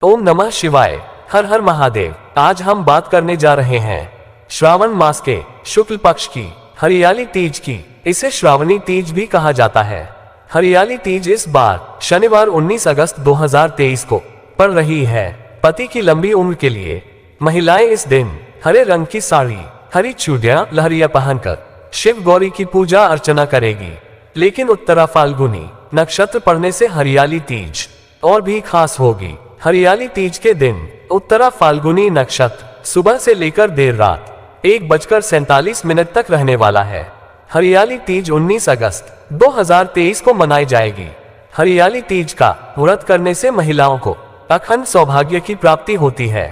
ओम नमः शिवाय। हर हर महादेव। आज हम बात करने जा रहे हैं श्रावण मास के शुक्ल पक्ष की हरियाली तीज की। इसे श्रावणी तीज भी कहा जाता है। हरियाली तीज इस बार शनिवार 19 अगस्त 2023 को पड़ रही है। पति की लंबी उम्र के लिए महिलाएं इस दिन हरे रंग की साड़ी, हरी चूड़ियां, लहरिया पहनकर शिव गौरी की पूजा अर्चना करेगी। लेकिन उत्तरा फाल्गुनी नक्षत्र पड़ने से हरियाली तीज और भी खास होगी। हरियाली तीज के दिन उत्तरा फाल्गुनी नक्षत्र सुबह से लेकर देर रात 1:47 तक रहने वाला है। हरियाली तीज 19 अगस्त 2023 को मनाई जाएगी। हरियाली तीज का व्रत करने से महिलाओं को अखंड सौभाग्य की प्राप्ति होती है।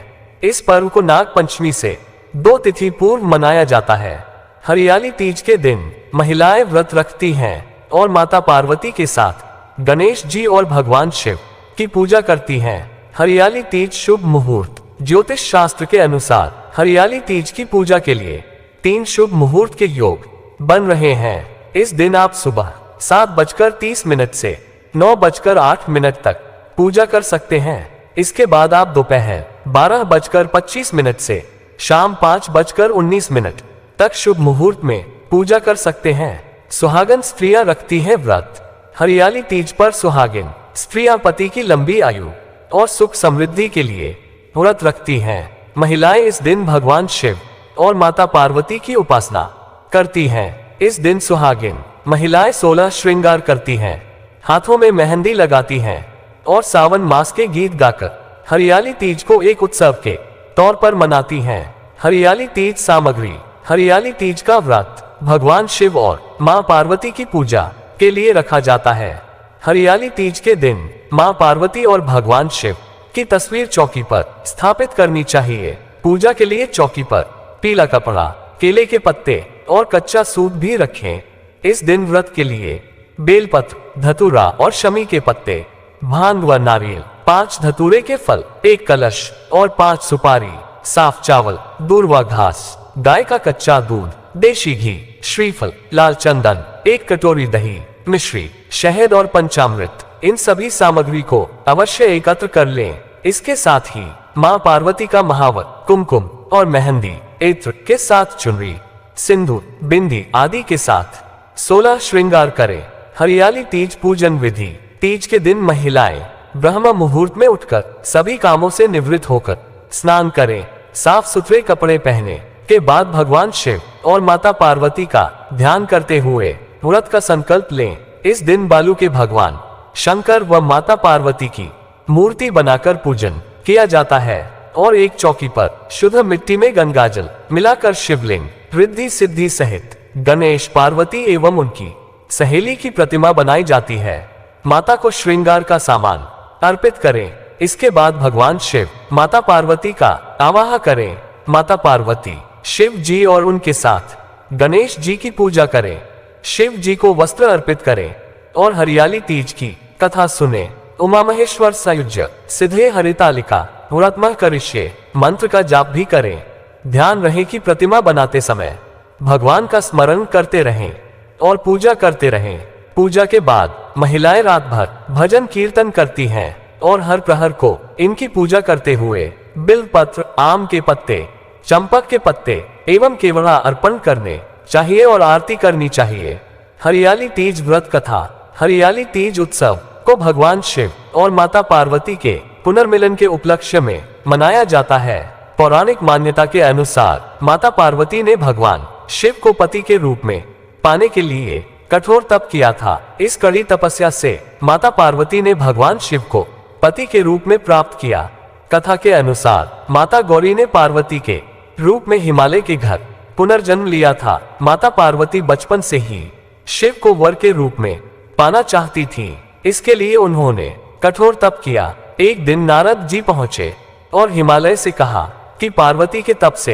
इस पर्व को नाग पंचमी से 2 तिथि पूर्व मनाया जाता है। हरियाली तीज के दिन महिलाएं व्रत रखती हैं और माता पार्वती के साथ गणेश जी और भगवान शिव की पूजा करती हैं। हरियाली तीज शुभ मुहूर्त। ज्योतिष शास्त्र के अनुसार हरियाली तीज की पूजा के लिए 3 शुभ मुहूर्त के योग बन रहे हैं। इस दिन आप सुबह 7:30 से 9:08 तक पूजा कर सकते हैं। इसके बाद आप दोपहर 12:25 से शाम 5:19 तक शुभ मुहूर्त में पूजा कर सकते हैं। सुहागन स्त्रियां रखती हैं व्रत। हरियाली तीज पर सुहागिन स्त्रियां पति की लंबी आयु और सुख समृद्धि के लिए व्रत रखती हैं। महिलाएं इस दिन भगवान शिव और माता पार्वती की उपासना करती हैं। इस दिन सुहागिन महिलाएं 16 श्रृंगार करती हैं, हाथों में मेहंदी लगाती हैं और सावन मास के गीत गाकर हरियाली तीज को एक उत्सव के तौर पर मनाती हैं। हरियाली तीज सामग्री। हरियाली तीज का व्रत भगवान शिव और मां पार्वती की पूजा के लिए रखा जाता है। हरियाली तीज के दिन मां पार्वती और भगवान शिव की तस्वीर चौकी पर स्थापित करनी चाहिए। पूजा के लिए चौकी पर पीला कपड़ा, केले के पत्ते और कच्चा सूत भी रखें। इस दिन व्रत के लिए बेलपत्र, धतूरा और शमी के पत्ते, भांग व नारियल, 5 धतूरे के फल, 1 कलश और 5 सुपारी, साफ चावल, दूर व घास, गाय का कच्चा दूध, देशी घी, श्रीफल, लाल चंदन, 1 कटोरी दही, मिश्री, शहद और पंचामृत, इन सभी सामग्री को अवश्य एकत्र कर लें। इसके साथ ही मां पार्वती का महावर, कुमकुम और मेहंदी, इत्र के साथ चुनरी, सिंदूर, बिंदी आदि के साथ 16 श्रृंगार करें। हरियाली तीज पूजन विधि। तीज के दिन महिलाएं ब्रह्म मुहूर्त में उठकर सभी कामों से निवृत्त होकर स्नान करें। साफ सुथरे कपड़े पहने के बाद भगवान शिव और माता पार्वती का ध्यान करते हुए व्रत का संकल्प लें। इस दिन बालू के भगवान शंकर व माता पार्वती की मूर्ति बनाकर पूजन किया जाता है और एक चौकी पर शुद्ध मिट्टी में गंगाजल मिलाकर शिवलिंग, रिद्धि सिद्धि सहित गणेश, पार्वती एवं उनकी सहेली की प्रतिमा बनाई जाती है। माता को श्रृंगार का सामान अर्पित करें। इसके बाद भगवान शिव, माता पार्वती का आवाहन करें। माता पार्वती, शिव जी और उनके साथ गणेश जी की पूजा करें। शिव जी को वस्त्र अर्पित करें और हरियाली तीज की कथा सुने। उमा महेश्वर सयुज्य सिद्धे हरितालिका व्रतमः करिष्ये मंत्र का जाप भी करें। ध्यान रहे कि प्रतिमा बनाते समय भगवान का स्मरण करते रहें और पूजा करते रहें। पूजा के बाद महिलाएं रात भर भजन कीर्तन करती हैं और हर प्रहर को इनकी पूजा करते हुए बिल्व पत्र, आम के पत्ते, चंपक के पत्ते एवं केवड़ा अर्पण करने चाहिए और आरती करनी चाहिए। हरियाली तीज व्रत कथा। हरियाली तीज उत्सव को भगवान शिव और माता पार्वती के पुनर्मिलन के उपलक्ष्य में मनाया जाता है। पौराणिक मान्यता के अनुसार माता पार्वती ने भगवान शिव को पति के रूप में पाने के लिए कठोर तप किया था। इस कड़ी तपस्या से माता पार्वती ने भगवान शिव को पति के रूप में प्राप्त किया। कथा के अनुसार माता गौरी ने पार्वती के रूप में हिमालय के घर पुनर्जन्म लिया था। माता पार्वती बचपन से ही शिव को वर के रूप में पाना चाहती थी। इसके लिए उन्होंने कठोर तप किया। एक दिन नारद जी पहुंचे और हिमालय से कहा कि पार्वती के तप से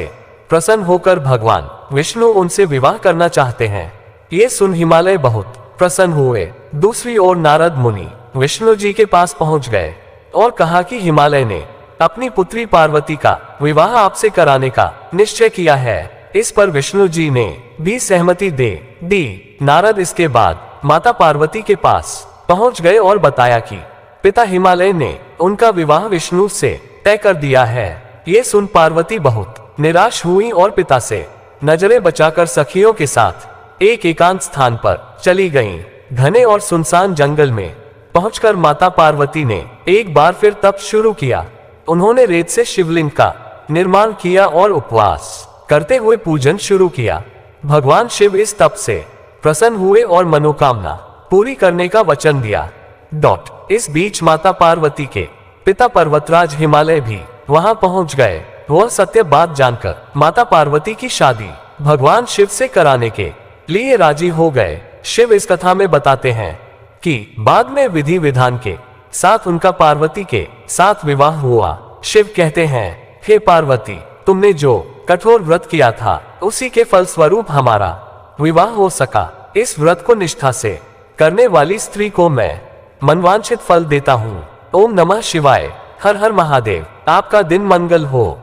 प्रसन्न होकर भगवान विष्णु उनसे विवाह करना चाहते हैं। ये सुन हिमालय बहुत प्रसन्न हुए। दूसरी ओर नारद मुनि विष्णु जी के पास पहुंच गए और कहा कि हिमालय ने अपनी पुत्री पार्वती का विवाह आपसे कराने का निश्चय किया है। इस पर विष्णु जी ने भी सहमति दे दी। नारद इसके बाद माता पार्वती के पास पहुंच गए और बताया कि पिता हिमालय ने उनका विवाह विष्णु से तय कर दिया है। ये सुन पार्वती बहुत निराश हुई और पिता से नजरें बचाकर सखियों के साथ एक एकांत स्थान पर चली गईं। घने और सुनसान जंगल में पहुंचकर माता पार्वती ने एक बार फिर तप शुरू किया। उन्होंने रेत से शिवलिंग का निर्माण किया और उपवास करते हुए पूजन शुरू किया। भगवान शिव इस तप से प्रसन्न हुए और मनोकामना पूरी करने का वचन दिया। इस बीच माता पार्वती के पिता पर्वतराज हिमालय भी वहां पहुंच गए। वह सत्य बात जानकर माता पार्वती की शादी भगवान शिव से कराने के लिए राजी हो गए। शिव इस कथा में बताते हैं कि बाद में विधि विधान के साथ उनका पार्वती के साथ विवाह हुआ। शिव कहते हैं, हे पार्वती, तुमने जो कठोर व्रत किया था उसी के फलस्वरूप हमारा विवाह हो सका। इस व्रत को निष्ठा से करने वाली स्त्री को मैं मनवांछित फल देता हूँ। ओम नमः शिवाय। हर हर महादेव। आपका दिन मंगल हो।